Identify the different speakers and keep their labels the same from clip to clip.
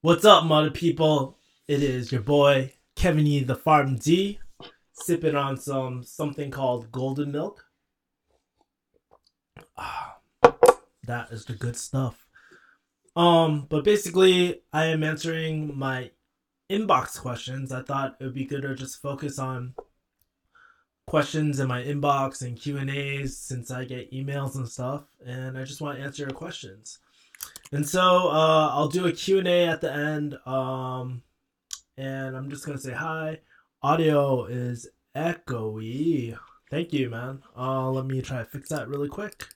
Speaker 1: What's up, mother people? It is your boy Kevin E. the Farm D, sipping on something called Golden Milk. Ah, that is the good stuff. But basically, I am answering my inbox questions. I thought it would be good to just focus on questions in my inbox and Q&As since I get emails and stuff, and I just want to answer your questions. And so I'll do a Q&A at the end. And I'm just gonna say hi. Audio is echoey. Thank you, man. Let me try to fix that really quick.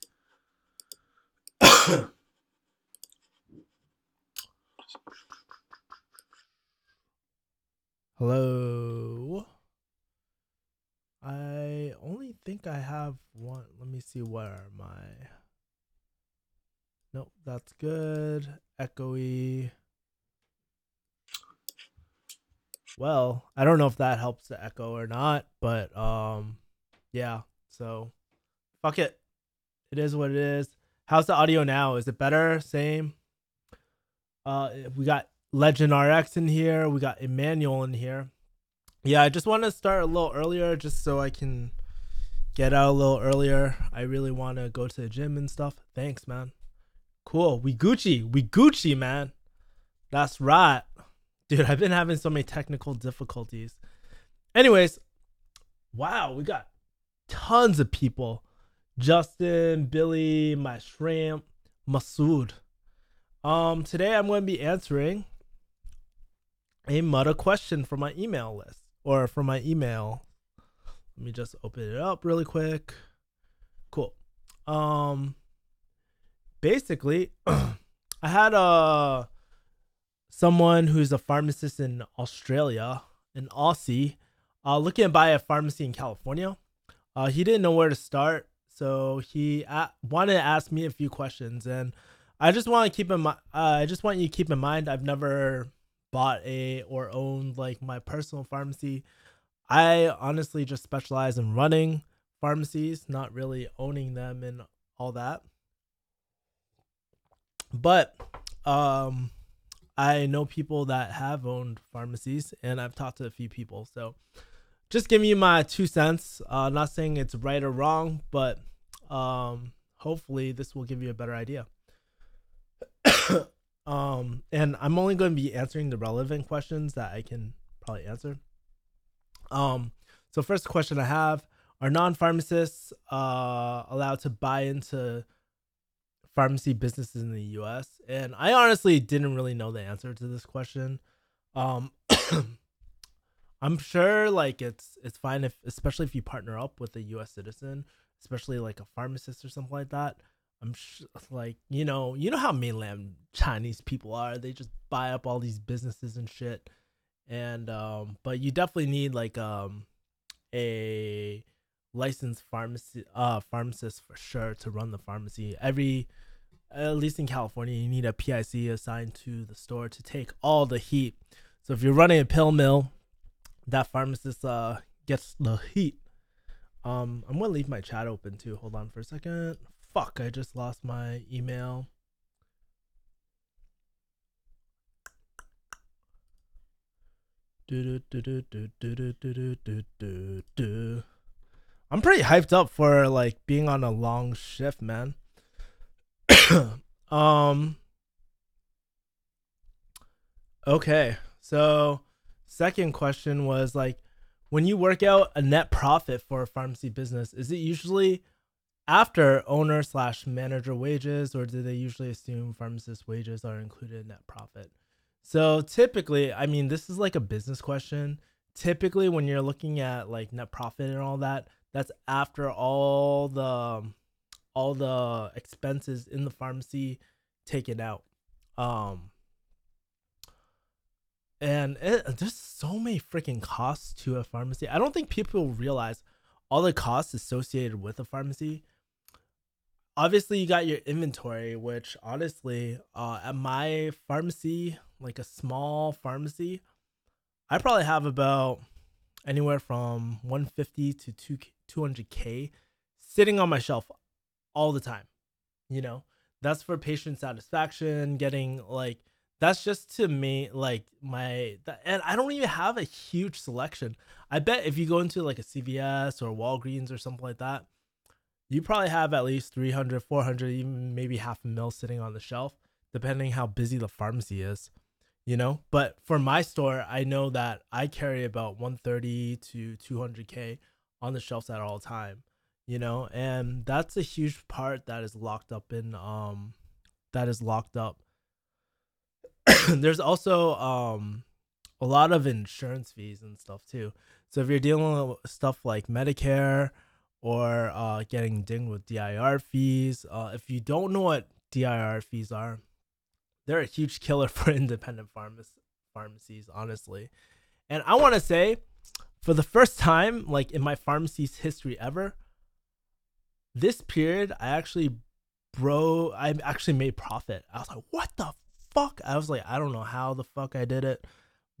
Speaker 1: Hello. I only think I have one. Let me see where my. Nope, that's good. Echoey. Well, I don't know if that helps the echo or not, but yeah. So, fuck it. It is what it is. How's the audio now? Is it better? Same? We got Legend RX in here. We got Emmanuel in here. Yeah, I just want to start a little earlier just so I can get out a little earlier. I really want to go to the gym and stuff. Thanks, man. Cool. We Gucci. We Gucci, man. That's right. Dude, I've been having so many technical difficulties. Anyways, wow, we got tons of people. Justin, Billy, my shrimp, Masood. Today I'm going to be answering a Mudda question from my email list or from my email. Let me just open it up really quick. Cool. Basically, I had someone who's a pharmacist in Australia, an Aussie, looking to buy a pharmacy in California. He didn't know where to start, so he wanted to ask me a few questions, and I just want to keep in mind. I just want you to keep in mind. I've never bought a or owned like my personal pharmacy. I honestly just specialize in running pharmacies, not really owning them and all that. But I know people that have owned pharmacies, and I've talked to a few people. So just giving you my 2 cents. Not saying it's right or wrong, but hopefully this will give you a better idea. And I'm only going to be answering the relevant questions that I can probably answer. So first question I have: are non-pharmacists allowed to buy into pharmacy businesses in the U.S.? And I honestly didn't really know the answer to this question. Um, I'm sure like it's fine if, especially if you partner up with a U.S. citizen, especially like a pharmacist or something like that. Like you know how mainland Chinese people are. They just buy up all these businesses and shit. And but you definitely need like a licensed pharmacist for sure to run the pharmacy. At least in California, you need a PIC assigned to the store to take all the heat. So if you're running a pill mill, that pharmacist gets the heat. I'm gonna leave my chat open too. Hold on for a second. Fuck, I just lost my email. I'm pretty hyped up for like being on a long shift, man. um okay. So second question was like, when you work out a net profit for a pharmacy business, is it usually after owner slash manager wages, or do they usually assume pharmacist wages are included in net profit? So typically, I mean, this is like a business question. Typically, when you're looking at like net profit and all that, that's after all the expenses in the pharmacy taken out. Um, there's so many freaking costs to a pharmacy. I don't think people realize all the costs associated with a pharmacy. Obviously, you got your inventory, which honestly, at my pharmacy, like a small pharmacy, I probably have about anywhere from 150 to 200K sitting on my shelf all the time. You know, that's for patient satisfaction, getting like That's just to me like and I don't even have a huge selection. I bet if you go into like a CVS or Walgreens or something like that, you probably have at least 300, 400, even maybe half a mil sitting on the shelf, depending how busy the pharmacy is, you know? But for my store, I know that I carry about 130 to 200K on the shelves at all time, you know? And that's a huge part that is locked up that is locked up. There's also a lot of insurance fees and stuff too. So if you're dealing with stuff like Medicare or getting dinged with DIR fees, if you don't know what DIR fees are, they're a huge killer for independent pharmacies, honestly. And I want to say, for the first time, like in my pharmacy's history ever, this period I actually made profit. I was like, what the fuck? I was like, I don't know how the fuck I did it,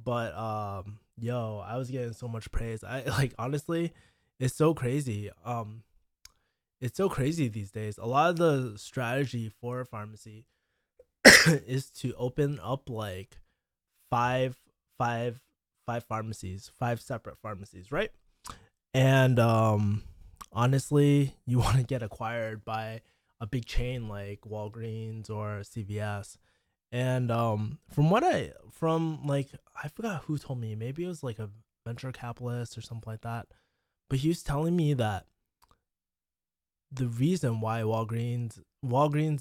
Speaker 1: but yo, I was getting so much praise. I like honestly, it's so crazy. It's so crazy these days. A lot of the strategy for a pharmacy is to open up like five five five pharmacies, five separate pharmacies, right? And honestly, you want to get acquired by a big chain like Walgreens or CVS. And from like I forgot who told me, maybe it was like a venture capitalist or something like that. But he was telling me that the reason why Walgreens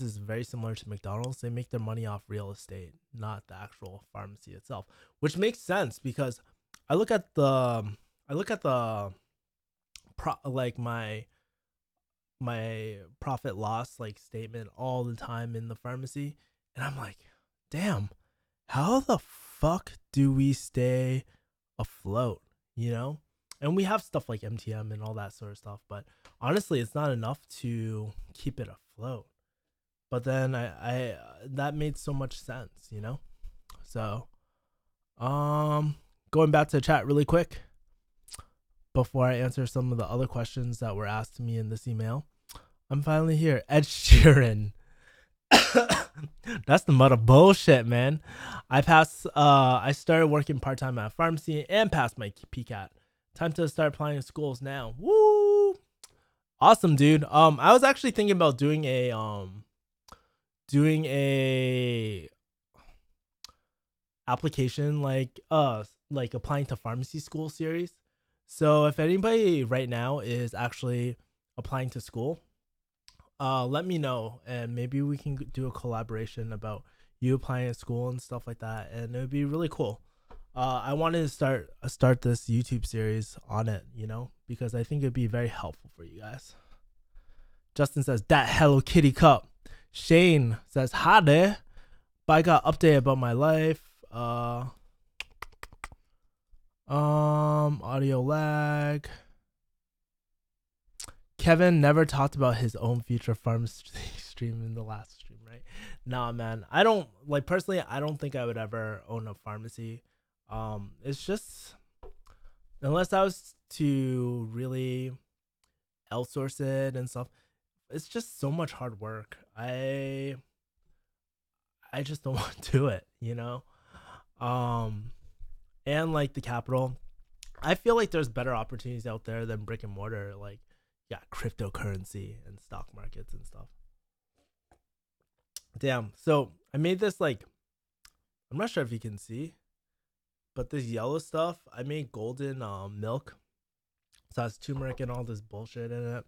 Speaker 1: is very similar to McDonald's, they make their money off real estate, not the actual pharmacy itself, which makes sense because I look at the I look at the like my profit loss like statement all the time in the pharmacy, and I'm like, damn, how the fuck do we stay afloat, you know? And we have stuff like MTM and all that sort of stuff, but honestly, it's not enough to keep it afloat. But then I that made so much sense, you know? So, going back to the chat really quick before I answer some of the other questions that were asked to me in this email. I'm finally here. Ed Sheeran. That's the mother bullshit, man. I started working part-time at a pharmacy and passed my PCAT. Time to start applying to schools now. Woo! Awesome, dude. I was actually thinking about doing a application like applying to pharmacy school series. So if anybody right now is actually applying to school, let me know and maybe we can do a collaboration about you applying at school and stuff like that, and it would be really cool. I wanted to start this YouTube series on it, you know, because I think it'd be very helpful for you guys. Justin says that Hello Kitty cup. Shane says hi there, but I got update about my life. Audio lag. Kevin never talked about his own future pharmacy stream in the last stream, right? Nah, man. I don't like personally. I don't think I would ever own a pharmacy. It's just unless I was to really outsource it and stuff. It's just so much hard work. I just don't want to do it, you know. Um, and like the capital, I feel like there's better opportunities out there than brick and mortar. Like, yeah, cryptocurrency and stock markets and stuff. Damn. So I made this like, I'm not sure if you can see, but this yellow stuff, I made golden milk. So it has turmeric and all this bullshit in it.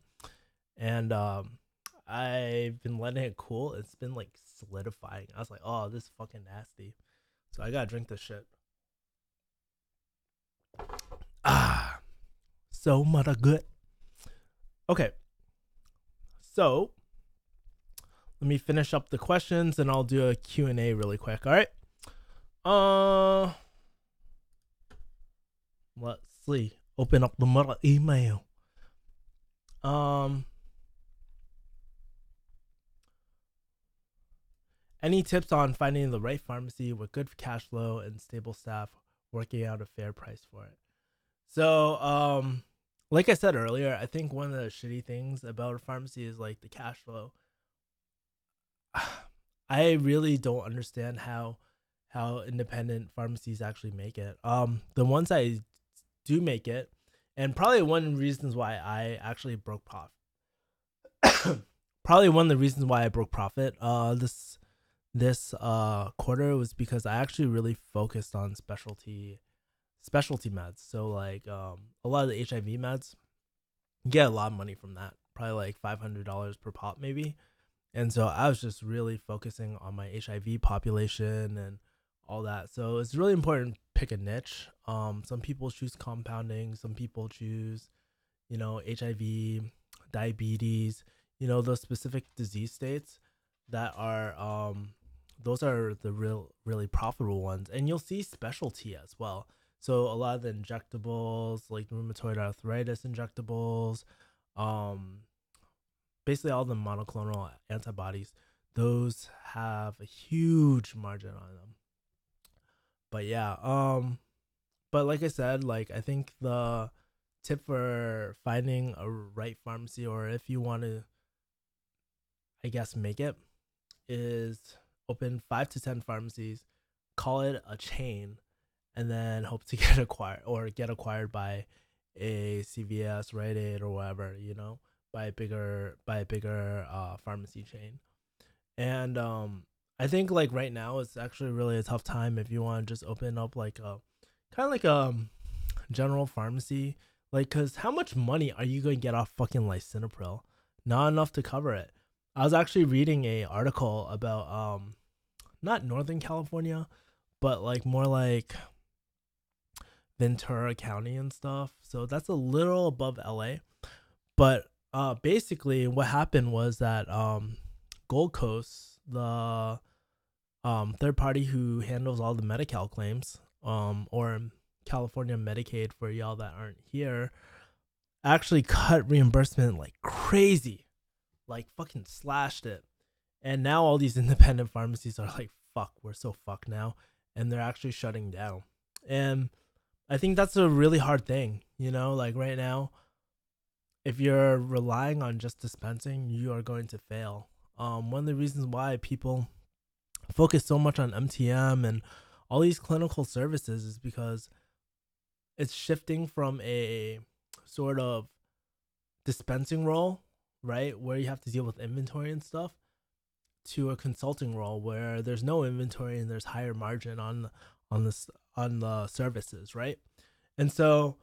Speaker 1: And I've been letting it cool. It's been like solidifying. I was like, oh, this is fucking nasty. So I gotta drink this shit. Ah, so much good. Okay. So let me finish up the questions and I'll do a Q&A really quick. All right. Let's see. Open up the mother email. Any tips on finding the right pharmacy with good cash flow and stable staff working out a fair price for it? So, like I said earlier, I think one of the shitty things about a pharmacy is like the cash flow. I really don't understand how how independent pharmacies actually make it. The ones that do make it, and probably one of the reasons why I actually broke profit. Probably one of the reasons why I broke profit this quarter was because I actually really focused on specialty meds. So like a lot of the HIV meds, you get a lot of money from that. Probably like $500 per pop maybe. And so I was just really focusing on my HIV population and all that. So it's really important to pick a niche. Some people choose compounding, some people choose, HIV, diabetes, those specific disease states that are those are the really profitable ones. And you'll see specialty as well. So a lot of the injectables, like rheumatoid arthritis injectables, um, basically all the monoclonal antibodies, those have a huge margin on them. But yeah, but like I said, like I think the tip for finding a right pharmacy, or if you want to, I guess, make it, is open 5 to 10 pharmacies, call it a chain, and then hope to get acquired by a CVS, Rite Aid, or whatever, by a bigger pharmacy chain. And I think like right now it's actually really a tough time if you want to just open up like a kind of like a general pharmacy, like, because how much money are you going to get off fucking lisinopril? Not enough to cover it. I was actually reading a article about not Northern California, but like more like Ventura County and stuff. So that's a little above LA. But basically what happened was that Gold Coast, the third party who handles all the Medi-Cal claims, or California Medicaid for y'all that aren't here, actually cut reimbursement like crazy, like fucking slashed it. And now all these independent pharmacies are like, fuck, we're so fucked now. And they're actually shutting down. And I think that's a really hard thing, like right now, if you're relying on just dispensing, you are going to fail. One of the reasons why people focus so much on MTM and all these clinical services is because it's shifting from a sort of dispensing role, right, where you have to deal with inventory and stuff, to a consulting role where there's no inventory and there's higher margin on the services, right? And so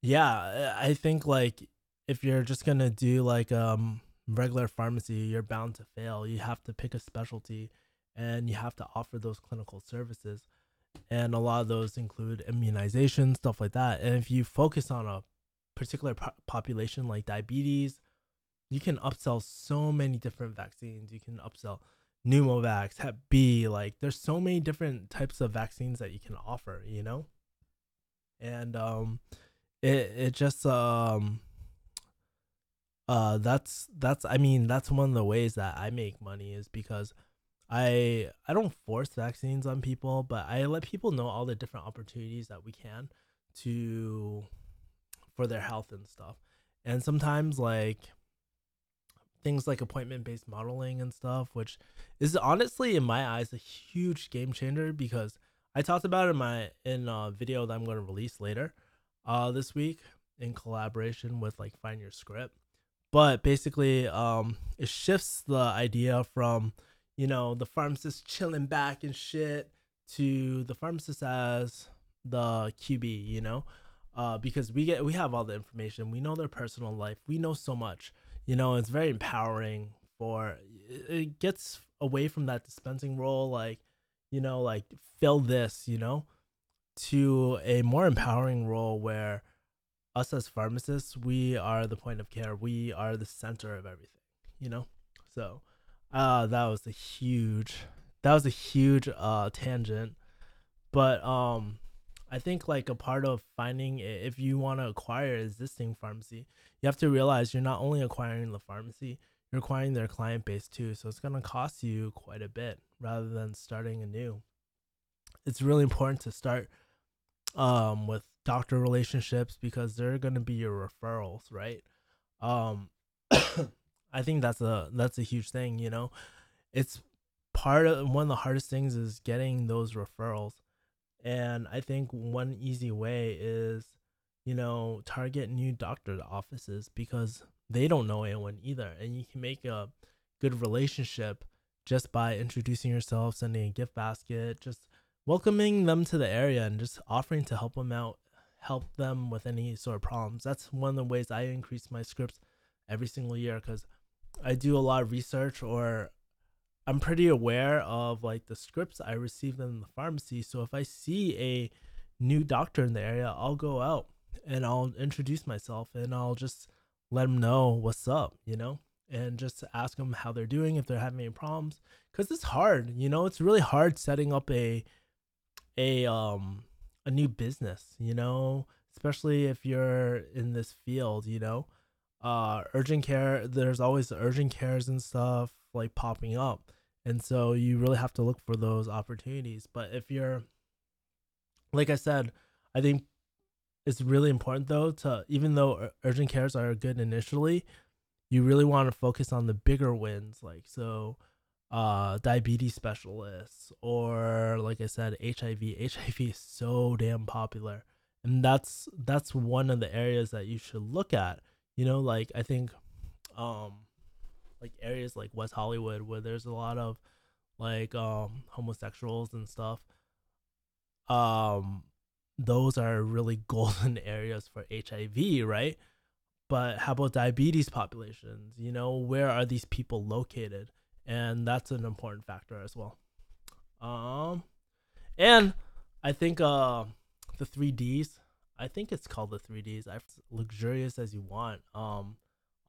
Speaker 1: yeah, I think like if you're just gonna do like regular pharmacy, you're bound to fail. You have to pick a specialty and you have to offer those clinical services, and a lot of those include immunization, stuff like that. And if you focus on a particular population like diabetes, you can upsell so many different vaccines. You can upsell Pneumovax, Hep B. Like there's so many different types of vaccines that you can offer, and it just that's I mean that's one of the ways that I make money, is because I don't force vaccines on people, but I let people know all the different opportunities that we can to for their health and stuff. And sometimes like things like appointment based modeling and stuff, which is honestly in my eyes a huge game changer, because I talked about it in a video that I'm going to release later this week in collaboration with like Find Your Script. But basically it shifts the idea from the pharmacist chilling back and shit to the pharmacist as the QB, because we have all the information. We know their personal life. We know so much. It's very empowering. It gets away from that dispensing role, like like fill this, to a more empowering role where us as pharmacists, we are the point of care. We are the center of everything. So that was a huge tangent. But I think like a part of finding, if you want to acquire an existing pharmacy, you have to realize you're not only acquiring the pharmacy, you're acquiring their client base too. So it's going to cost you quite a bit rather than starting anew. It's really important to start with doctor relationships, because they're going to be your referrals, right? um I think that's a huge thing. It's one of the hardest things is getting those referrals. And I think one easy way is, target new doctor offices because they don't know anyone either. And you can make a good relationship just by introducing yourself, sending a gift basket, just welcoming them to the area and just offering to help them out, help them with any sort of problems. That's one of the ways I increase my scripts every single year because I do a lot of research, or I'm pretty aware of like the scripts I receive in the pharmacy. So if I see a new doctor in the area, I'll go out and I'll introduce myself and I'll just let them know what's up, and just ask them how they're doing, if they're having any problems. Cause it's hard, it's really hard setting up a new business, especially if you're in this field, urgent care, there's always urgent cares and stuff like popping up. And so you really have to look for those opportunities. But if you're, like I said, I think it's really important though to, even though urgent cares are good initially, you really want to focus on the bigger wins. Like, so diabetes specialists, or like I said, HIV is so damn popular. And that's one of the areas that you should look at, like I think like areas like West Hollywood where there's a lot of like homosexuals and stuff. Those are really golden areas for HIV, right? But how about diabetes populations? Where are these people located? And that's an important factor as well. And I think the 3Ds, I think it's called the 3Ds. Luxurious as you want.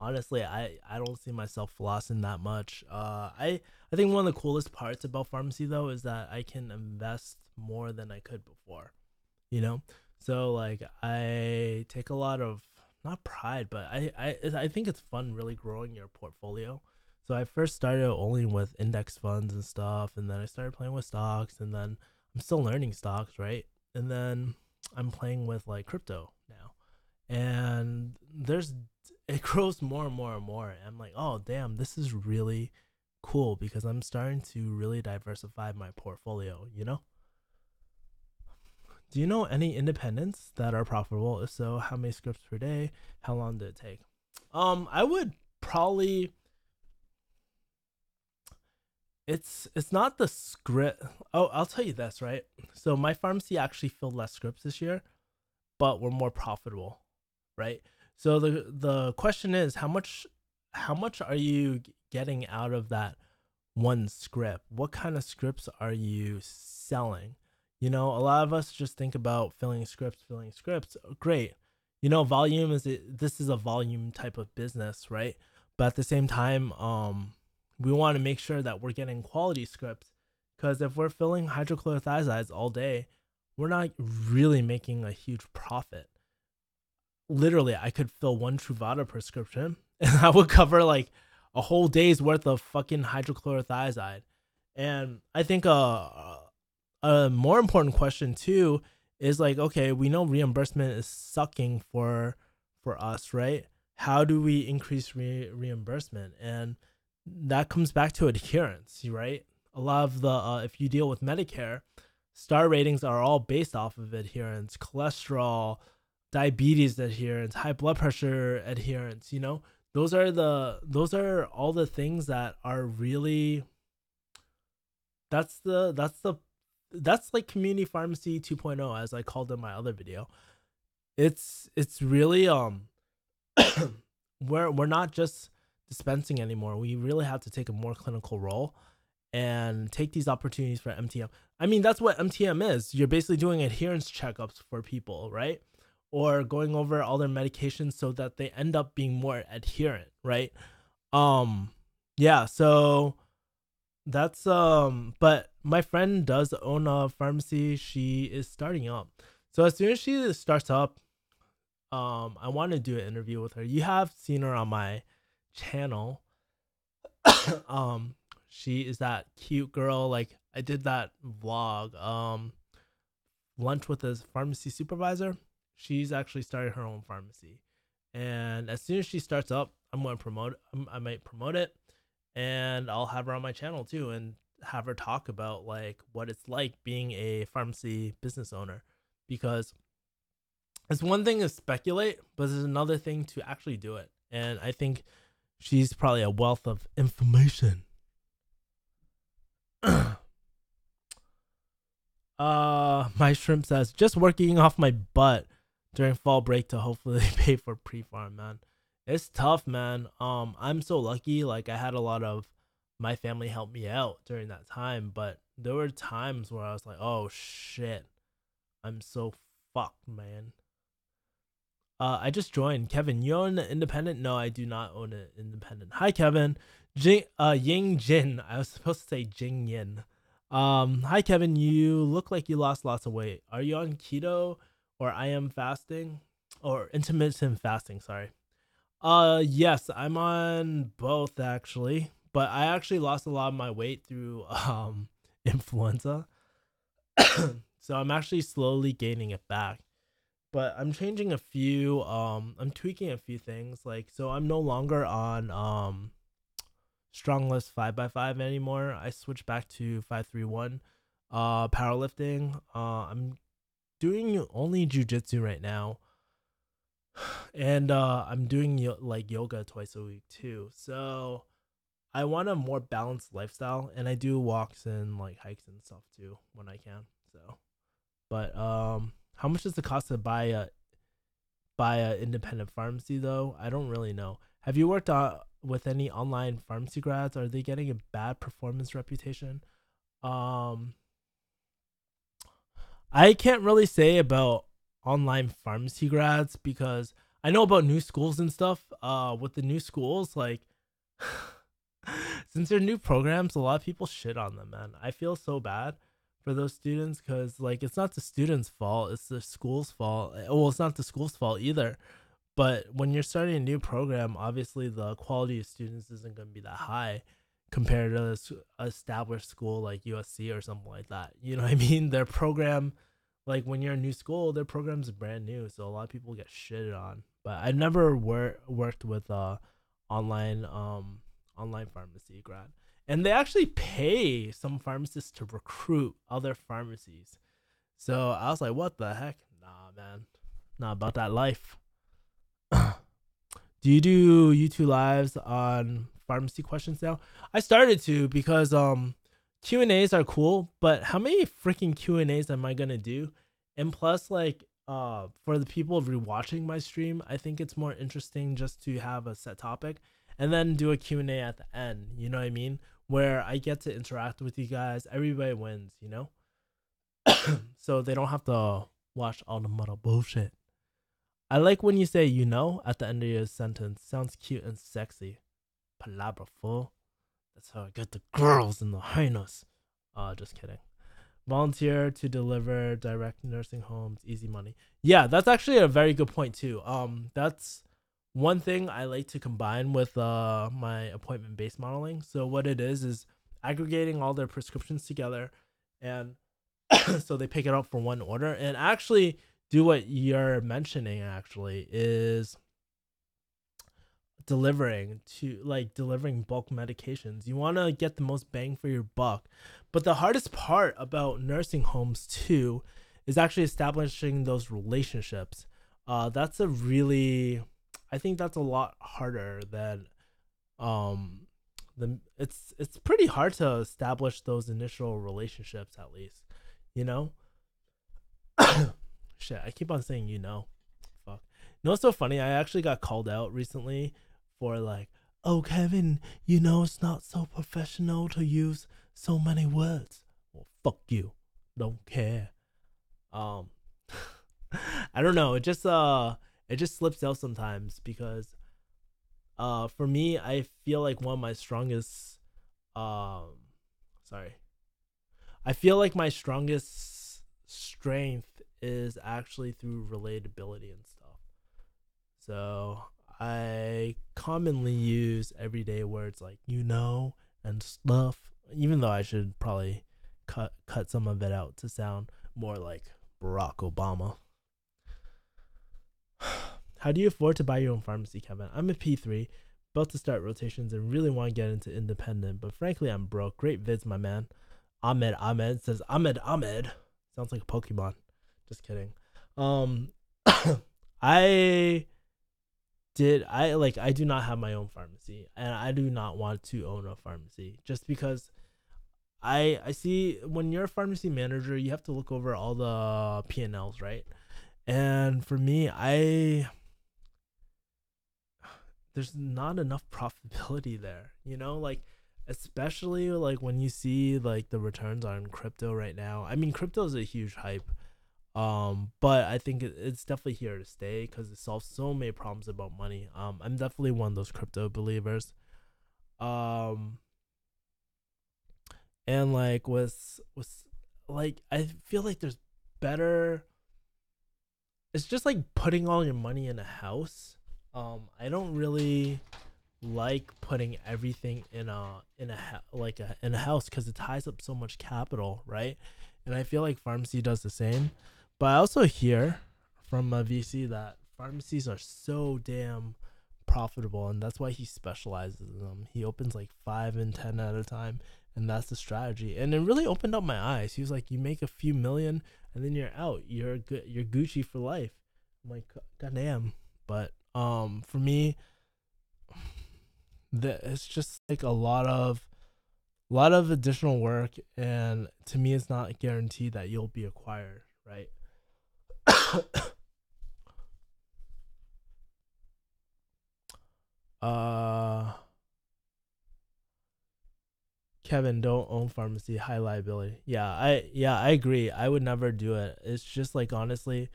Speaker 1: Honestly, I don't see myself flossing that much. I think one of the coolest parts about pharmacy though is that I can invest more than I could before. So like I take a lot of, not pride, but I think it's fun really growing your portfolio. So I first started only with index funds and stuff, and then I started playing with stocks, and then I'm still learning stocks, right? And then I'm playing with like crypto now, and it grows more and more and more. And I'm like, oh damn, this is really cool because I'm starting to really diversify my portfolio. Do you know any independents that are profitable? If so, how many scripts per day? How long did it take? I would probably. It's not the script. Oh, I'll tell you this, right? So my pharmacy actually filled less scripts this year, but we're more profitable, right? So the question is, how much are you getting out of that one script? What kind of scripts are you selling? A lot of us just think about filling scripts. Great. Volume this is a volume type of business, right? But at the same time, we want to make sure that we're getting quality scripts, because if we're filling hydrochlorothiazides all day, we're not really making a huge profit. Literally, I could fill one Truvada prescription and that would cover like a whole day's worth of fucking hydrochlorothiazide. And I think a more important question too is like, okay, we know reimbursement is sucking for us, right? How do we increase reimbursement? And that comes back to adherence, right? A lot of the if you deal with Medicare, star ratings are all based off of adherence, cholesterol, diabetes adherence, high blood pressure adherence. Those are all the things that are really, that's like community pharmacy 2.0, as I called in my other video. It's really we're not just dispensing anymore. We really have to take a more clinical role and take these opportunities for MTM. I mean, that's what MTM is. You're basically doing adherence checkups for people, right? Or going over all their medications so that they end up being more adherent, right? Yeah, so that's but my friend does own a pharmacy. She is starting up. So as soon as she starts up, I want to do an interview with her. You have seen her on my channel. She is that cute girl. Like I did that vlog, lunch with a pharmacy supervisor. She's actually started her own pharmacy, and as soon as she starts up, I'm going to promote. I might promote it, and I'll have her on my channel too. And have her talk about like what it's like being a pharmacy business owner, because it's one thing to speculate, but it's another thing to actually do it. And I think she's probably a wealth of information. My shrimp says just working off my butt during fall break to hopefully pay for pre-farm, man. It's tough, man. I'm so lucky. Like I had a lot of my family help me out during that time, but there were times where I was like, oh shit, I'm so fucked, man. I just joined. Kevin, you own an independent? No, I do not own an independent. Hi, Kevin. Ying Jin. I was supposed to say Jing Yin. Hi, Kevin. You look like you lost lots of weight. Are you on keto or I am fasting or intermittent fasting? Sorry. Yes, I'm on both actually, but I actually lost a lot of my weight through influenza, so I'm actually slowly gaining it back. But I'm changing a few I'm tweaking a few things, like so I'm no longer on strongless 5x5 anymore. I switched back to 531 powerlifting. I'm doing only jujitsu right now, and I'm doing like yoga twice a week too. So I want a more balanced lifestyle, and I do walks and like hikes and stuff too when I can. So, but how much does it cost to buy a independent pharmacy though? I don't really know. Have you worked with any online pharmacy grads? Are they getting a bad performance reputation? Um, I can't really say about online pharmacy grads because I know about new schools and stuff. With the new schools, like since they're new programs, a lot of people shit on them, man. I feel so bad for those students because like it's not the students' fault, it's the school's fault. Well, it's not the school's fault either. But when you're starting a new program, obviously the quality of students isn't going to be that high compared to this established school like USC or something like that. You know what I mean? Their program, like when you're a new school, their program's brand new, so a lot of people get shitted on. But I never worked with online online pharmacy grad, and they actually pay some pharmacists to recruit other pharmacies. So I was like, what the heck? Nah, man, not about that life. Do you do YouTube lives on pharmacy questions now? I started to because Q&As are cool, but how many freaking Q&As am I gonna do? And plus, like, for the people rewatching my stream, I think it's more interesting just to have a set topic and then do a Q&A at the end. You know what I mean? Where I get to interact with you guys. Everybody wins, you know? So they don't have to watch all the muddle bullshit. I like when you say you know at the end of your sentence. Sounds cute and sexy. Palabra full. That's how I get the girls in the highness. Just kidding. Volunteer to deliver direct nursing homes, easy money. Yeah, that's actually a very good point too. That's one thing I like to combine with my appointment based modeling. So what it is aggregating all their prescriptions together, and so they pick it up for one order. And actually do what you're mentioning actually is delivering bulk medications. You want to get the most bang for your buck. But the hardest part about nursing homes too is actually establishing those relationships. That's a really, I think that's a lot harder than it's pretty hard to establish those initial relationships, at least, you know. Shit, I keep on saying you know. Fuck. You know what's so funny? I actually got called out recently for like, oh Kevin, you know it's not so professional to use so many words. Well, fuck you. Don't care. Um I don't know. It just slips out sometimes because for me I feel like one of my strongest um sorry. I feel like my strongest strength is actually through relatability and stuff. So I commonly use everyday words like you know and stuff, even though I should probably cut some of it out to sound more like Barack Obama. How do you afford to buy your own pharmacy, Kevin? I'm a P3, about to start rotations and really want to get into independent, but frankly, I'm broke. Great vids, my man. Ahmed says Ahmed. Sounds like a Pokemon. Just kidding. Um, I I do not have my own pharmacy, and I do not want to own a pharmacy just because I see when you're a pharmacy manager, you have to look over all the P&Ls, right? And for me, I there's not enough profitability there, like especially like when you see like the returns on crypto right now. I mean, crypto is a huge hype. But I think it's definitely here to stay because it solves so many problems about money. I'm definitely one of those crypto believers. Um, and like with like I feel like there's better. It's just like putting all your money in a house. I don't really like putting everything in a house because it ties up so much capital, right? And I feel like pharmacy does the same. But I also hear from a VC that pharmacies are so damn profitable, and that's why he specializes in them. He opens like 5 and 10 at a time, and that's the strategy. And it really opened up my eyes. He was like, "You make a few million, and then you're out. You're good. You're Gucci for life." I'm like, "Goddamn!" But for me, it's just like a lot of additional work, and to me, it's not guaranteed that you'll be acquired, right? uh Kevin, don't own pharmacy, high liability. Yeah, I agree. I would never do it. It's just like honestly,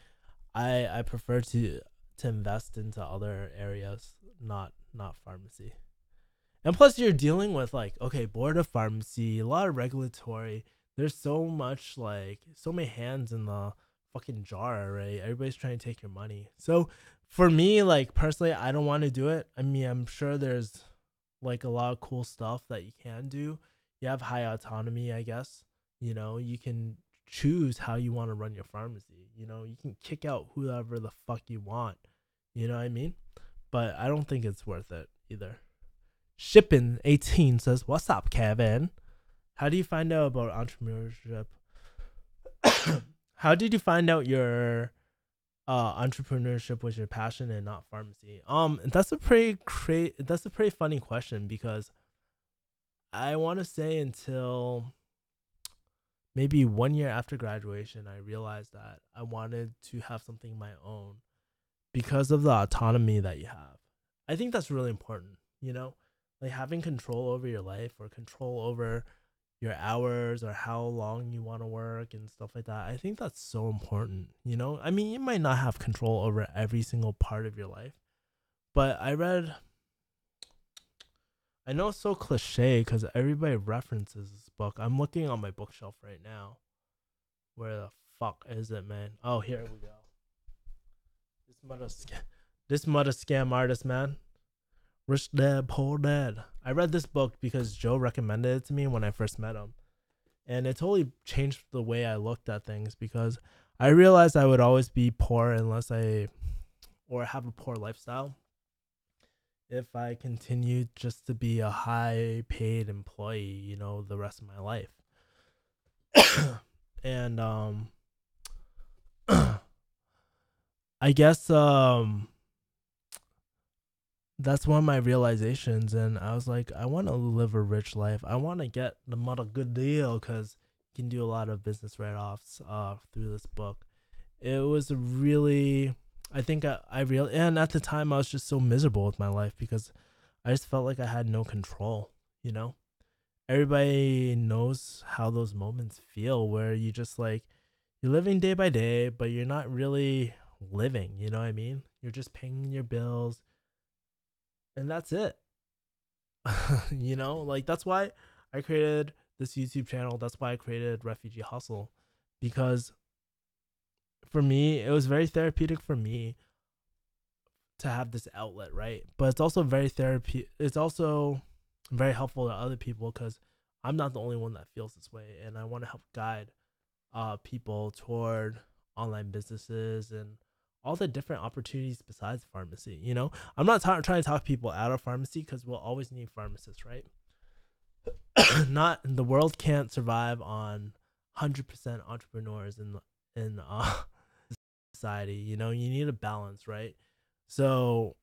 Speaker 1: I prefer to invest into other areas, not pharmacy. And plus you're dealing with like, okay, board of pharmacy, a lot of regulatory. There's so much like so many hands in the fucking jar, right? Everybody's trying to take your money. So for me, like personally, I don't want to do it. I mean, I'm sure there's like a lot of cool stuff that you can do. You have high autonomy, I guess. You can choose how you want to run your pharmacy. You can kick out whoever the fuck you want. You know what I mean? But I don't think it's worth it either. Shipping 18 says, "What's up, Kevin? How do you find out about entrepreneurship? How did you find out your entrepreneurship was your passion and not pharmacy?" That's a pretty funny question because I want to say until maybe 1 year after graduation, I realized that I wanted to have something of my own because of the autonomy that you have. I think that's really important, like having control over your life or control over your hours or how long you want to work and stuff like that. I think that's so important. I mean, you might not have control over every single part of your life, but I know it's so cliche because everybody references this book. I'm looking on my bookshelf right now. Where the fuck is it, man? Oh, here we go. This mother scam artist, man. Rich Dad, Poor Dad. I read this book because Joe recommended it to me when I first met him. And it totally changed the way I looked at things because I realized I would always be poor or have a poor lifestyle if I continued just to be a high paid employee, the rest of my life. And I guess that's one of my realizations, and I was like, I want to live a rich life. I want to get the mother good deal because you can do a lot of business write-offs through this book. It was really, I think I really, and at the time I was just so miserable with my life because I just felt like I had no control. You know, everybody knows how those moments feel where you just like you're living day by day, but you're not really living. You know what I mean? You're just paying your bills, and that's it. Like that's why I created this YouTube channel. That's why I created Refugee Hustle, because for me, it was very therapeutic for me to have this outlet, right? But it's also very therapy. It's also very helpful to other people because I'm not the only one that feels this way, and I want to help guide people toward online businesses and all the different opportunities besides pharmacy. You know, I'm not trying to talk people out of pharmacy because we'll always need pharmacists, right? Not the world can't survive on 100% entrepreneurs in society. You know, you need a balance, right? So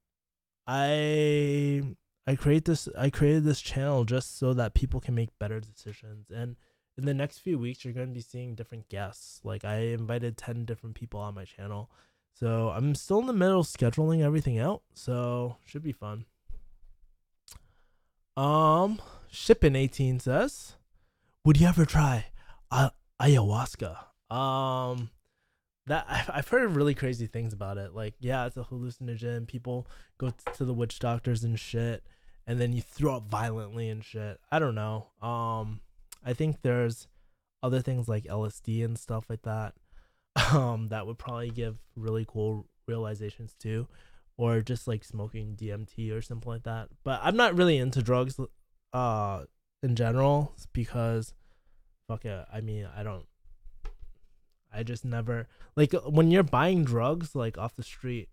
Speaker 1: I I created this channel just so that people can make better decisions. And in the next few weeks you're going to be seeing different guests. Like I invited 10 different people on my channel. So I'm still in the middle of scheduling everything out. So should be fun. Shipping 18 says, would you ever try ayahuasca? That I've heard really crazy things about it. Like, yeah, it's a hallucinogen. People go to the witch doctors and shit, and then you throw up violently and shit. I don't know. I think there's other things like LSD and stuff like that. That would probably give really cool realizations too, or just like smoking DMT or something like that. But I'm not really into drugs, in general, because fuck it. I mean, I just never, like, when you're buying drugs like off the street,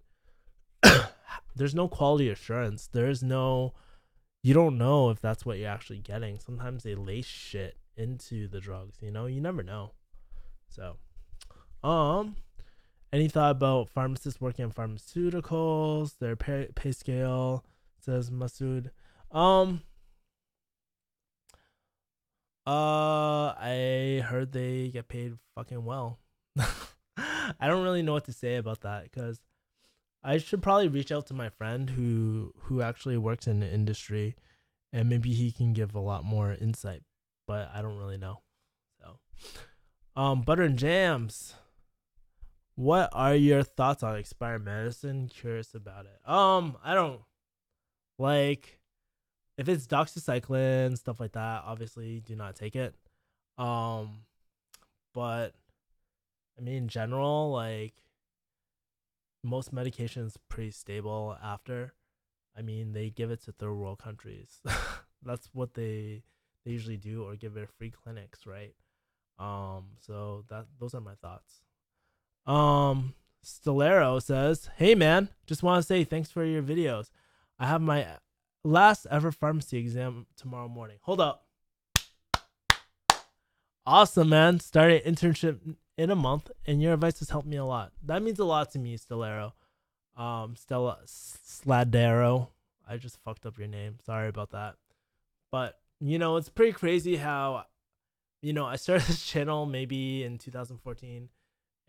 Speaker 1: there's no quality assurance. You don't know if that's what you're actually getting. Sometimes they lace shit into the drugs, you know? You never know. So, any thought about pharmacists working on pharmaceuticals, their pay scale, says Masood. I heard they get paid fucking well. I don't really know what to say about that because I should probably reach out to my friend who actually works in the industry, and maybe he can give a lot more insight, but I don't really know. So, Butter and Jams, what are your thoughts on expired medicine? Curious about it. I don't like, if it's doxycycline, stuff like that, obviously do not take it. But I mean, in general, like, most medication is pretty stable after. I mean, they give it to third world countries. That's what they usually do, or give it free clinics, right? So those are my thoughts. Stellero says, "Hey man, just want to say thanks for your videos. I have my last ever pharmacy exam tomorrow morning." Hold up. Awesome, man. Started internship in a month, and your advice has helped me a lot. That means a lot to me, Stellero. Stella Sladero. I just fucked up your name. Sorry about that. But, you know, it's pretty crazy how, you know, I started this channel maybe in 2014,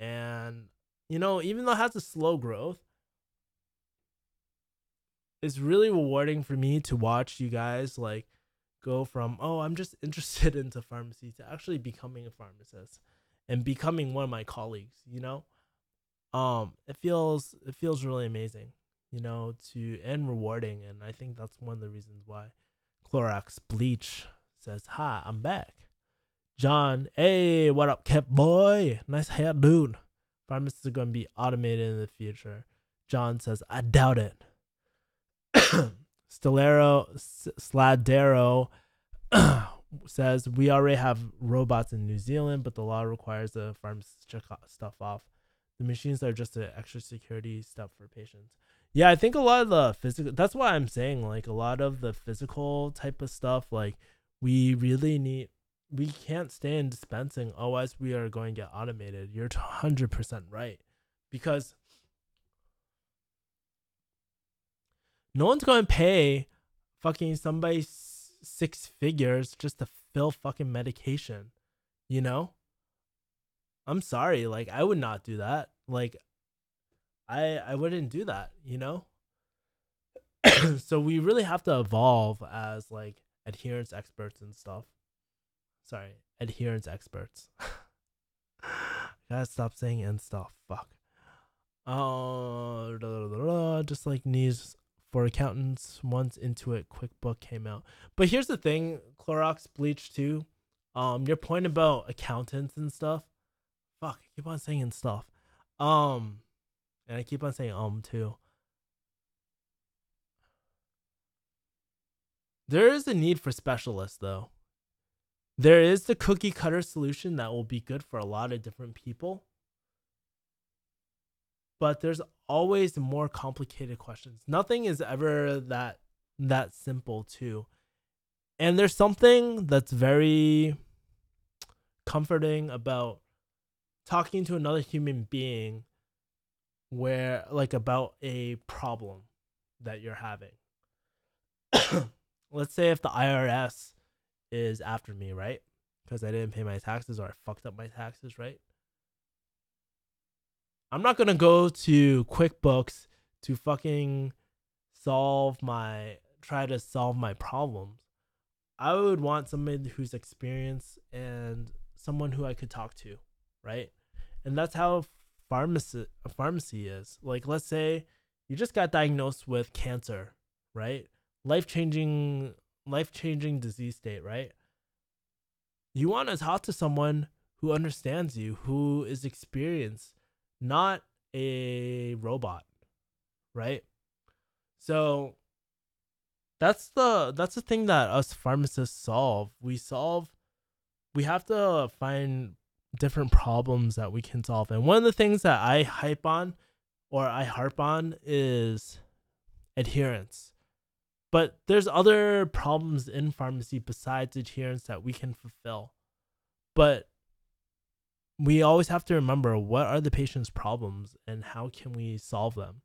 Speaker 1: and, you know, even though it has a slow growth, it's really rewarding for me to watch you guys, like, go from, oh, I'm just interested into pharmacy, to actually becoming a pharmacist and becoming one of my colleagues, you know? It feels really amazing, you know, and rewarding, and I think that's one of the reasons why Clorox Bleach says, "Hi, I'm back." John, hey, what up, Kev boy? Nice hair, dude. Pharmacists are going to be automated in the future. John says, "I doubt it." Sladero says, "We already have robots in New Zealand, but the law requires the pharmacist to check stuff off. The machines are just an extra security step for patients." Yeah, I think a lot of the physical, that's why I'm saying, like, a lot of the physical type of stuff, like, we can't stay in dispensing, otherwise we are going to get automated. You're 100% right. Because no one's going to pay fucking somebody 6 figures just to fill fucking medication, you know? I'm sorry, like, I would not do that. Like, I wouldn't do that, you know? So we really have to evolve as, like, adherence experts and stuff. Sorry, adherence experts. Gotta stop saying and stuff. Fuck. Just like needs for accountants once Intuit QuickBook came out. But here's the thing, Clorox Bleach too. Your point about accountants and stuff. Fuck, I keep on saying and stuff. And I keep on saying too. There is a need for specialists though. There is the cookie cutter solution that will be good for a lot of different people. but there's always more complicated questions. Nothing is ever that simple too. And there's something that's very comforting about talking to another human being where like about a problem that you're having. Let's say if the IRS is after me, right? Because I didn't pay my taxes or I fucked up my taxes, right? I'm not gonna go to QuickBooks to fucking try to solve my problems. I would want somebody who's experienced and someone who I could talk to, right? And that's how pharmacy is. Like, let's say you just got diagnosed with cancer, right? Life changing disease state, right? You want to talk to someone who understands you, who is experienced, not a robot, right? So that's the thing that us pharmacists solve. We have to find different problems that we can solve. And one of the things that I harp on is adherence. But there's other problems in pharmacy besides adherence that we can fulfill. But we always have to remember, what are the patient's problems and how can we solve them?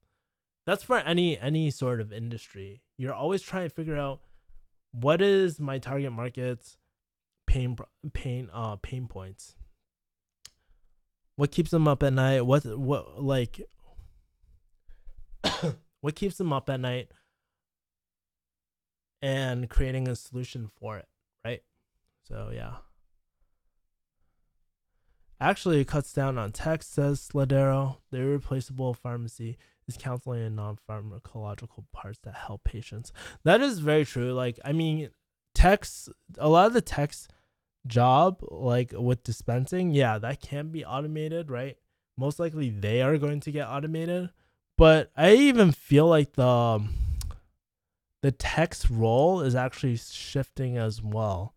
Speaker 1: That's for any sort of industry. You're always trying to figure out, what is my target market's pain points? What keeps them up at night? What what keeps them up at night? And creating a solution for it, right? So yeah. Actually, it cuts down on text, says Sladero. The irreplaceable pharmacy is counseling and non-pharmacological parts that help patients. That is very true. Like, I mean, a lot of the text job, like with dispensing, yeah, that can be automated, right? Most likely they are going to get automated. But I even feel like the text role is actually shifting as well.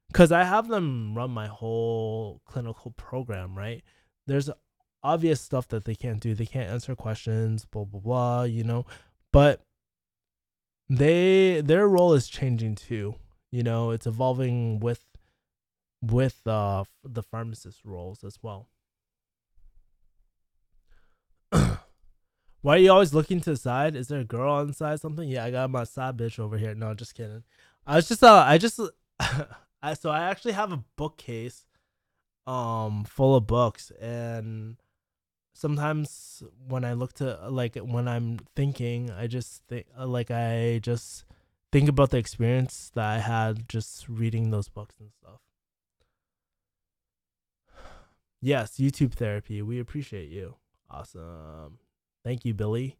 Speaker 1: Because I have them run my whole clinical program, right? There's obvious stuff that they can't do. They can't answer questions, blah, blah, blah, you know? But their role is changing too. You know, it's evolving with the pharmacist roles as well. Why are you always looking to the side? Is there a girl on the side? Something? Yeah, I got my side bitch over here. No, just kidding. So I actually have a bookcase, full of books, and sometimes when I look to, like, when I'm thinking, I just think about the experience that I had just reading those books and stuff. Yes, YouTube therapy. We appreciate you. Awesome. Thank you, Billy.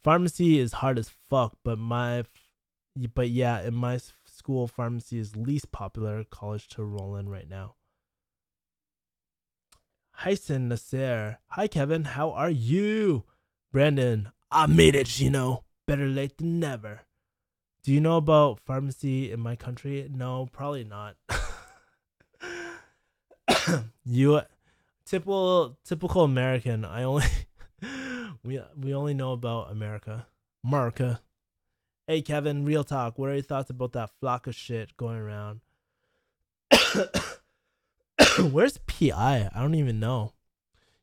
Speaker 1: Pharmacy is hard as fuck, but yeah, in my school, pharmacy is least popular college to roll in right now. Hyson Nasser. Hi, Kevin. How are you? Brandon. I made it, Better late than never. Do you know about pharmacy in my country? No, probably not. You typical American. We only know about America. Hey, Kevin, real talk. What are your thoughts about that flock of shit going around? Where's PI? I don't even know.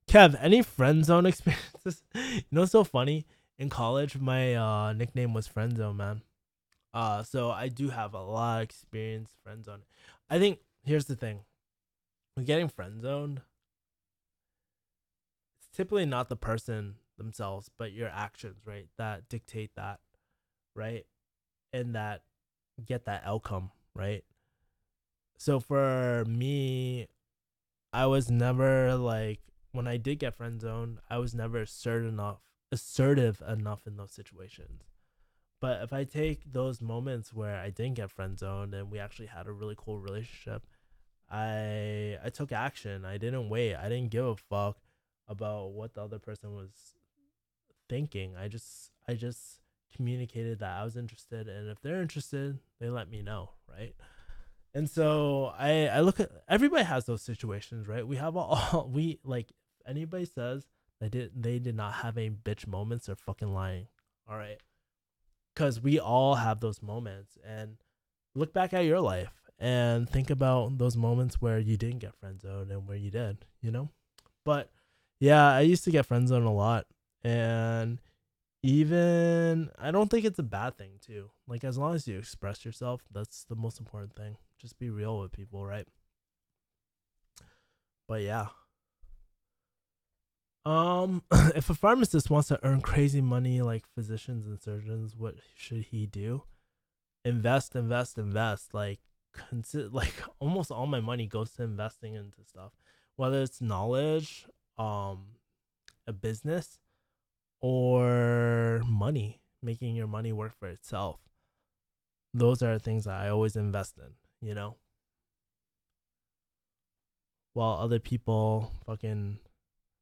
Speaker 1: Kev, any friend zone experiences? It's so funny. In college, my nickname was Friend Zone, man. So I do have a lot of experience friend zone. I think here's the thing. When getting friend zoned, it's typically not the person themselves, but your actions, right? That dictate that, right? And that get that outcome, right? So for me, I was never like, when I did get friend zoned, I was never assertive enough in those situations. But if I take those moments where I didn't get friend zoned and we actually had a really cool relationship, I took action. I didn't wait. I didn't give a fuck about what the other person was thinking. I just communicated that I was interested, and if they're interested, they let me know, right? And so I look at, everybody has those situations, right? We have we, like, anybody says They did not have any bitch moments. They're fucking lying. All right. Because we all have those moments. And look back at your life and think about those moments where you didn't get friend zoned and where you did, you know? But yeah, I used to get friend zoned a lot. And even I don't think it's a bad thing too. Like as long as you express yourself, that's the most important thing. Just be real with people, right? But yeah. If a pharmacist wants to earn crazy money like physicians and surgeons, what should he do? Invest, invest, invest. Like almost all my money goes to investing into stuff, whether it's knowledge, um, a business, or money, making your money work for itself. Those are things that I always invest in, you know, while other people fucking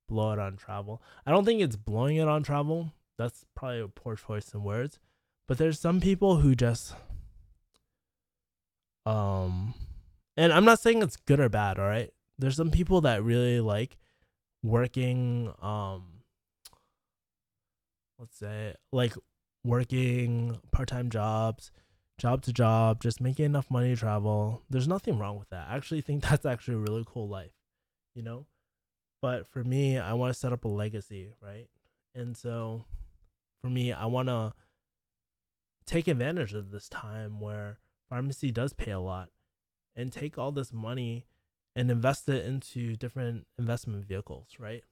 Speaker 1: blow it on travel. I don't think it's blowing it on travel. That's probably a poor choice in words. But there's some people who just um and I'm not saying it's good or bad, all right? There's some people that really like working let's say like working part-time jobs, job to job, just making enough money to travel. There's nothing wrong with that. I actually think that's actually a really cool life, you know? But for me, I want to set up a legacy, right? And so for me, I want to take advantage of this time where pharmacy does pay a lot and take all this money and invest it into different investment vehicles, right?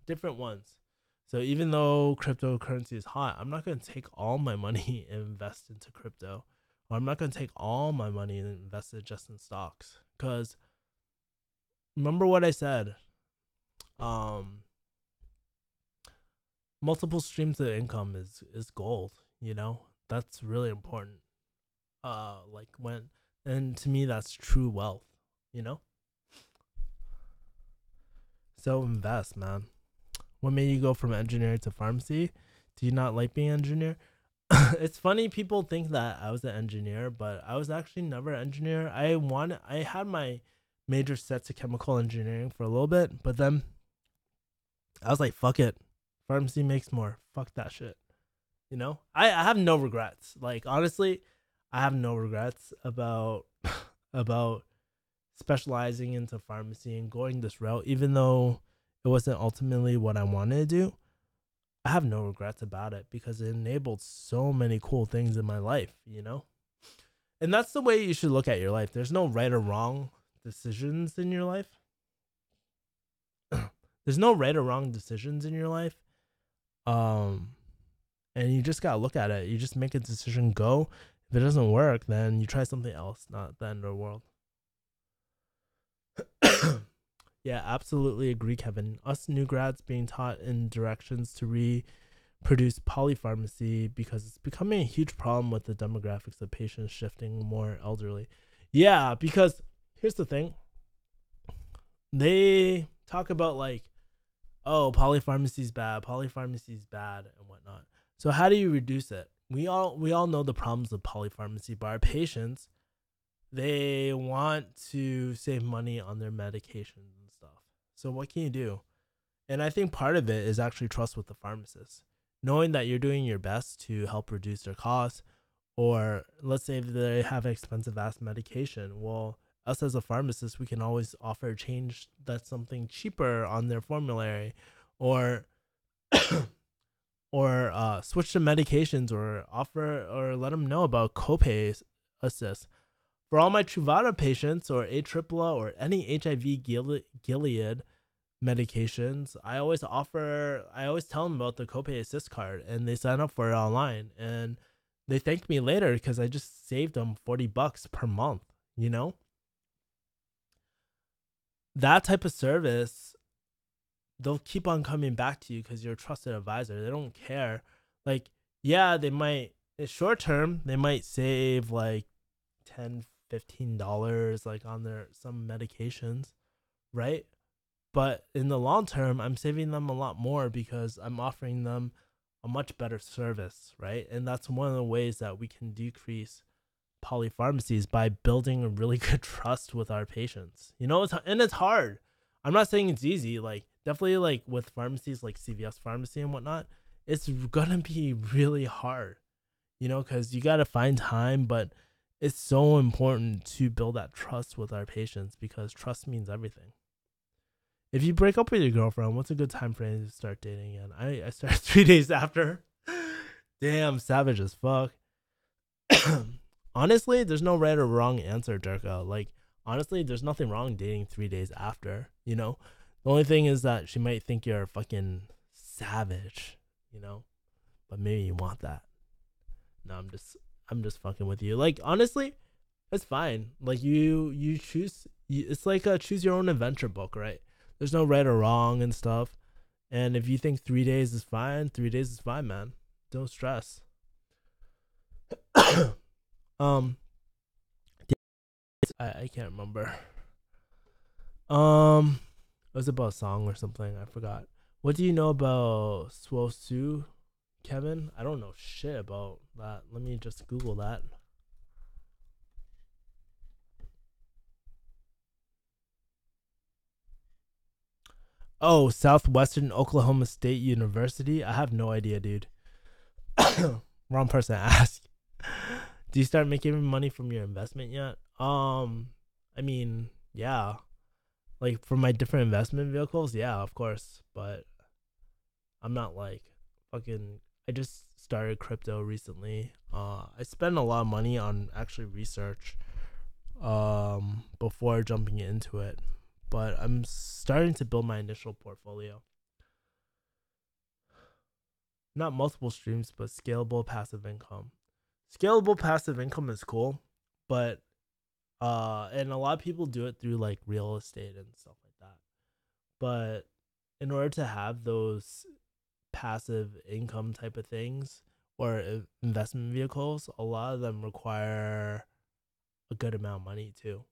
Speaker 1: Different ones. So even though cryptocurrency is hot, I'm not going to take all my money and invest into crypto. Or I'm not going to take all my money and invest it just in stocks. Because remember what I said. Um, Multiple streams of income is gold, you know? That's really important. Like when and to me that's true wealth, you know? So invest, man. What made you go from engineer to pharmacy? Do you not like being an engineer? It's funny people think that I was an engineer, but I was actually never an engineer. I had my major set to chemical engineering for a little bit, but then I was like, fuck it. Pharmacy makes more. Fuck that shit. You know? I have no regrets. Like honestly, I have no regrets about about specializing into pharmacy and going this route, even though it wasn't ultimately what I wanted to do. I have no regrets about it because it enabled so many cool things in my life, you know? And that's the way you should look at your life. There's no right or wrong decisions in your life. There's no right or wrong decisions in your life. Um and you just got to look at it. You just make a decision, go. If it doesn't work, then you try something else, not the end of the world. Yeah, absolutely agree, Kevin. Us new grads being taught in directions to reproduce polypharmacy because it's becoming a huge problem with the demographics of patients shifting more elderly. Yeah, because here's the thing. They talk about like, oh, polypharmacy is bad and whatnot. So how do you reduce it? We all know the problems of polypharmacy, but our patients, they want to save money on their medications and stuff. So what can you do? And I think part of it is actually trust with the pharmacist, knowing that you're doing your best to help reduce their costs. Or let's say they have expensive ass medication. Well, us as a pharmacist, we can always offer a change that's something cheaper on their formulary, or switch to medications, or offer or let them know about copay assist. For all my Truvada patients or AAA or any HIV Gilead medications, I always tell them about the copay assist card and they sign up for it online and they thank me later because I just saved them $40 per month, you know? That type of service, they'll keep on coming back to you because you're a trusted advisor. They don't care. Like, yeah, they might, in short term, they might save like 10 $15 like on their some medications, right? But in the long term, I'm saving them a lot more because I'm offering them a much better service, right? And that's one of the ways that we can decrease polypharmacies by building a really good trust with our patients. You know, it's hard. I'm not saying it's easy. Like definitely like with pharmacies like CVS Pharmacy and whatnot, it's gonna be really hard, because you gotta find time, but it's so important to build that trust with our patients because trust means everything. If you break up with your girlfriend, what's a good time frame to start dating again? I started 3 days after. Damn, savage as fuck. Honestly, there's no right or wrong answer, Durka. Like, honestly, there's nothing wrong dating 3 days after, The only thing is that she might think you're a fucking savage, But maybe you want that. No, I'm just fucking with you. Like, honestly, it's fine. Like, you choose. It's like a choose your own adventure book, right? There's no right or wrong and stuff. And if you think 3 days is fine, 3 days is fine, man. Don't stress. um, I can't remember. It was about a song or something. I forgot. What do you know about Swosu, Kevin? I don't know shit about that. Let me just Google that. Oh, Southwestern Oklahoma State University. I have no idea, dude. Wrong person to ask. Do you start making money from your investment yet? I mean, yeah. Like for my different investment vehicles, yeah, of course. But I'm not like fucking. I just started crypto recently. I spend a lot of money on actually research. Before jumping into it, but I'm starting to build my initial portfolio. Not multiple streams, but scalable passive income. Scalable passive income is cool, but and a lot of people do it through like real estate and stuff like that. But in order to have those passive income type of things or investment vehicles, a lot of them require a good amount of money too.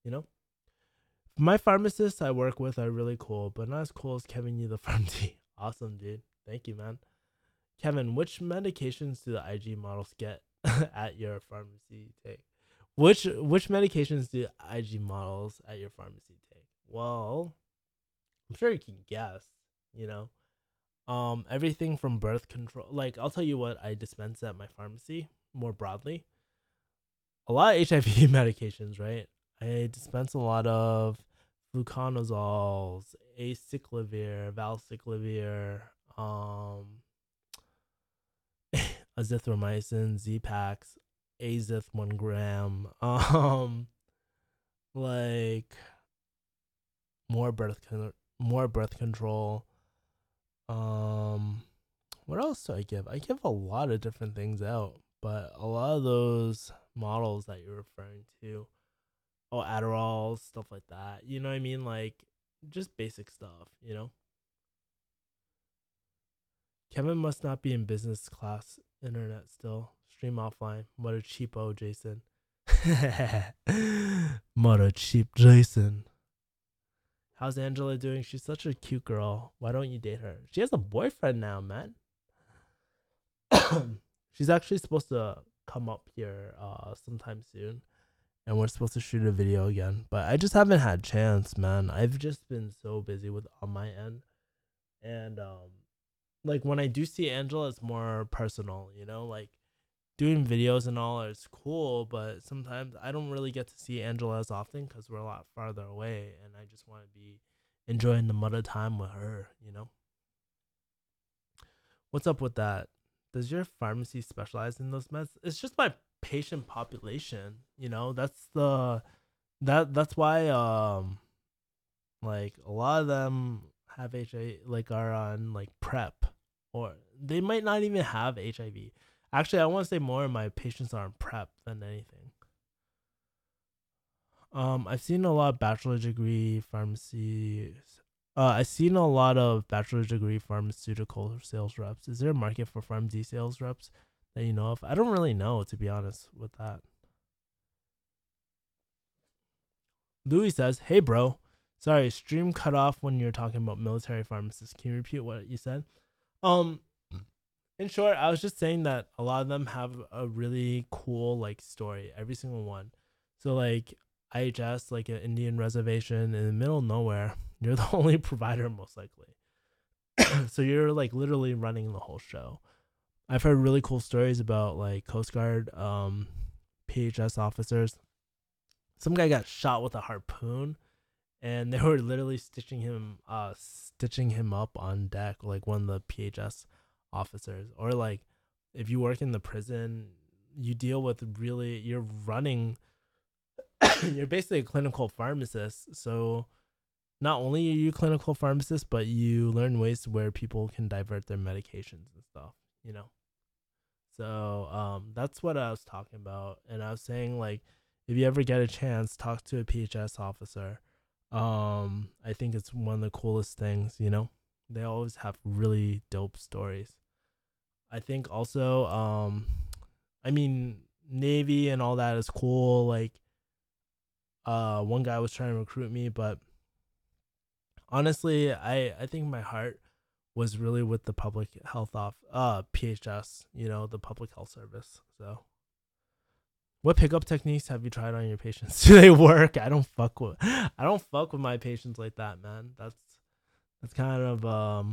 Speaker 1: You know, my pharmacists I work with are really cool, but not as cool as Kevin Yu the pharmacy. Awesome, dude. Thank you, man. Kevin, which medications do the IG models get at your pharmacy take? Which medications do IG models at your pharmacy take? Well, I'm sure you can guess, you know. Everything from birth control. Like, I'll tell you what I dispense at my pharmacy more broadly. A lot of HIV medications, right? I dispense a lot of fluconazoles, acyclovir, valcyclovir, azithromycin, Z-Pax, Azith 1 gram, like more birth control. What else do I give? I give a lot of different things out, but a lot of those models that you're referring to, Adderall, stuff like that. You know what I mean? Like just basic stuff, you know? Kevin must not be in business class internet still. Stream offline. What a cheapo, Jason. What a cheap Jason. How's Angela doing? She's such a cute girl. Why don't you date her? She has a boyfriend now, man. She's actually supposed to come up here sometime soon. And we're supposed to shoot a video again. But I just haven't had chance, man. I've just been so busy with on my end. And like when I do see Angela, it's more personal, you know, like doing videos and all is cool, but sometimes I don't really get to see Angela as often because we're a lot farther away, and I just want to be enjoying the mother time with her, you know. What's up with that? Does your pharmacy specialize in those meds? It's just my patient population, you know. That's why like a lot of them have HIV, like are on like PrEP, or they might not even have HIV. Actually, I want to say more of my patients are on PrEP than anything. I've seen a lot of bachelor degree pharmacies. I've seen a lot of bachelor degree pharmaceutical sales reps. Is there a market for pharmacy sales reps that you know of? I don't really know, to be honest with that. Louis says, "Hey, bro. Sorry, stream cut off when you're talking about military pharmacists. Can you repeat what you said?" Um, in short, I was just saying that a lot of them have a really cool like story, every single one. So like IHS, like an Indian reservation in the middle of nowhere, You're the only provider, most likely. So you're like literally running the whole show. I've heard really cool stories about like Coast Guard PHS officers. Some guy got shot with a harpoon, and they were literally stitching him up on deck, like one of the PHS officers. Or like if you work in the prison, you deal with you're running you're basically a clinical pharmacist. So not only are you a clinical pharmacist, but you learn ways where people can divert their medications and stuff, you know. So that's what I was talking about. And I was saying, like, if you ever get a chance, talk to a PHS officer. I think it's one of the coolest things, you know. They always have really dope stories. I think also, I mean, Navy and all that is cool. Like, one guy was trying to recruit me, but honestly, I think my heart was really with the public health PHS, you know, the public health service. So what pickup techniques have you tried on your patients? Do they work? I don't fuck with my patients like that, man. That's kind of I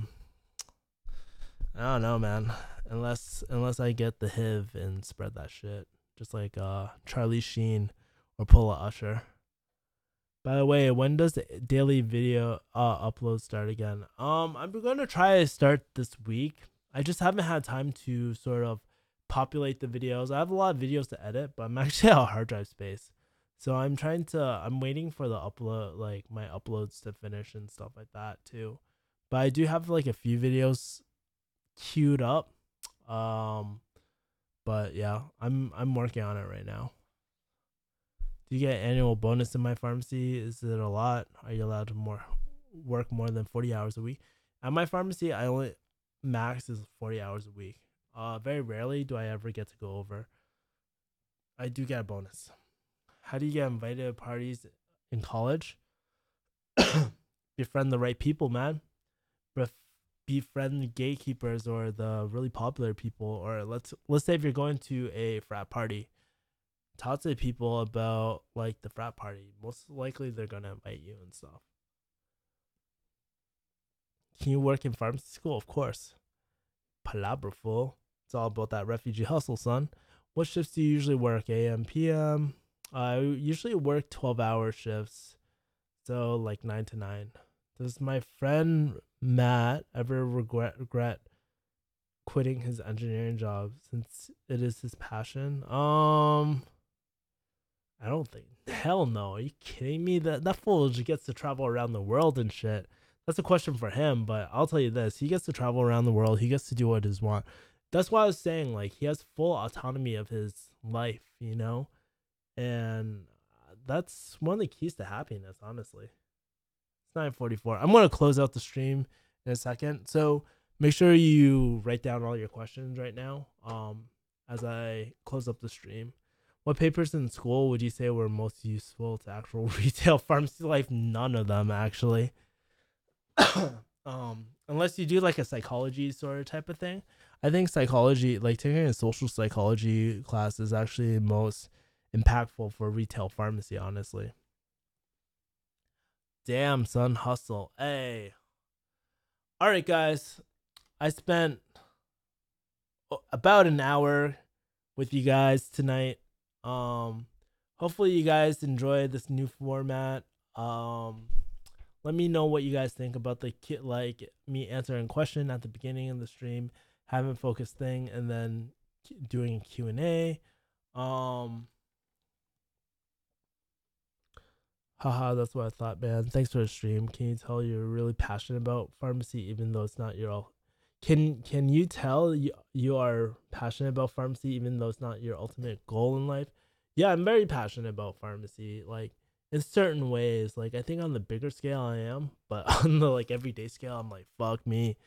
Speaker 1: don't know, man. Unless I get the HIV and spread that shit. Just like Charlie Sheen or Paula Usher. By the way, when does the daily video upload start again? I'm gonna try to start this week. I just haven't had time to sort of populate the videos. I have a lot of videos to edit, but I'm actually out of hard drive space. So I'm waiting for the upload, like my uploads to finish and stuff like that too. But I do have like a few videos queued up. But yeah, I'm working on it right now. Do you get annual bonus in my pharmacy? Is it a lot? Are you allowed to work more than 40 hours a week? At my pharmacy, I only max is 40 hours a week. Very rarely do I ever get to go over. I do get a bonus. How do you get invited to parties in college? Befriend the right people, man. Befriend the gatekeepers or the really popular people. Or let's say if you're going to a frat party, talk to people about like the frat party. Most likely they're gonna invite you and stuff. Can you work in pharmacy school? Of course. Palabra fool. It's all about that refugee hustle, son. What shifts do you usually work? AM, PM? I usually work 12-hour shifts. So like 9 to 9. Does my friend Matt ever regret quitting his engineering job since it is his passion? I don't think. Hell no. Are you kidding me? That fool just gets to travel around the world and shit. That's a question for him, but I'll tell you this: he gets to travel around the world. He gets to do what he wants. That's why I was saying, like, he has full autonomy of his life, you know, and that's one of the keys to happiness. Honestly, it's 9:44. I'm gonna close out the stream in a second, so make sure you write down all your questions right now. As I close up the stream. What papers in school would you say were most useful to actual retail pharmacy life? None of them, actually. Unless you do like a psychology sort of type of thing. I think psychology, like taking a social psychology class, is actually most impactful for retail pharmacy, honestly. Damn, son, hustle. Hey. All right, guys. I spent about an hour with you guys tonight. Hopefully you guys enjoy this new format. Let me know what you guys think about the like me answering a question at the beginning of the stream, having a focus thing, and then doing a Q&A. Haha, that's what I thought, man. Thanks for the stream. Can you tell you're really passionate about pharmacy even though it's not your all? Can you tell you are passionate about pharmacy even though it's not your ultimate goal in life? Yeah, I'm very passionate about pharmacy, like in certain ways. Like I think on the bigger scale I am, but on the like everyday scale I'm like, fuck me.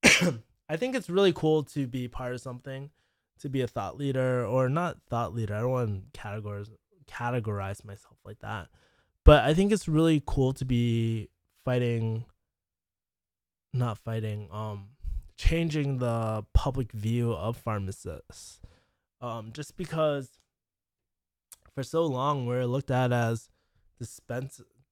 Speaker 1: I think it's really cool to be part of something, to be a thought leader, or not thought leader. I don't want to categorize myself like that. But I think it's really cool to be changing the public view of pharmacists. Just because for so long we're looked at as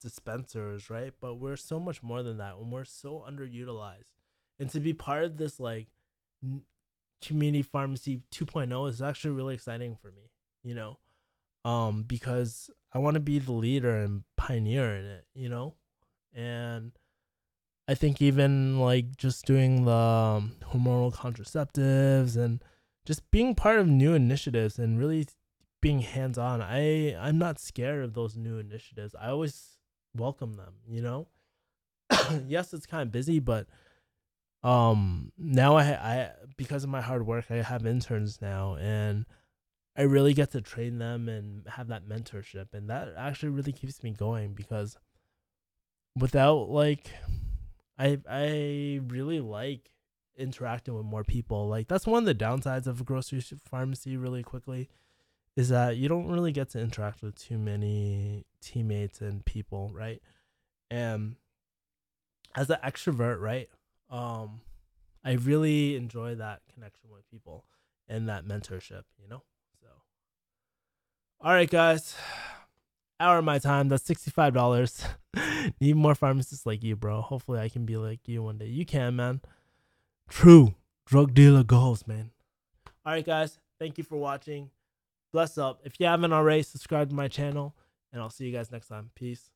Speaker 1: dispensers, right? But we're so much more than that, and we're so underutilized. And to be part of this like community pharmacy 2.0 is actually really exciting for me, you know, because I want to be the leader and pioneer in it, you know, and I think even like just doing the hormonal contraceptives and just being part of new initiatives and really being hands on. I'm not scared of those new initiatives. I always welcome them, you know. Yes, it's kind of busy, but now I because of my hard work, I have interns now, and I really get to train them and have that mentorship, and that actually really keeps me going because without like I really like interacting with more people. Like that's one of the downsides of a grocery pharmacy really quickly is that you don't really get to interact with too many teammates and people, right? And as an extrovert, right? I really enjoy that connection with people and that mentorship, you know? So all right, guys. Hour of my time. That's $65. Need more pharmacists like you, bro. Hopefully I can be like you one day. You can, man. True drug dealer goals, man. All right, guys. Thank you for watching. Bless up. If you haven't already, subscribe to my channel, and I'll see you guys next time. Peace.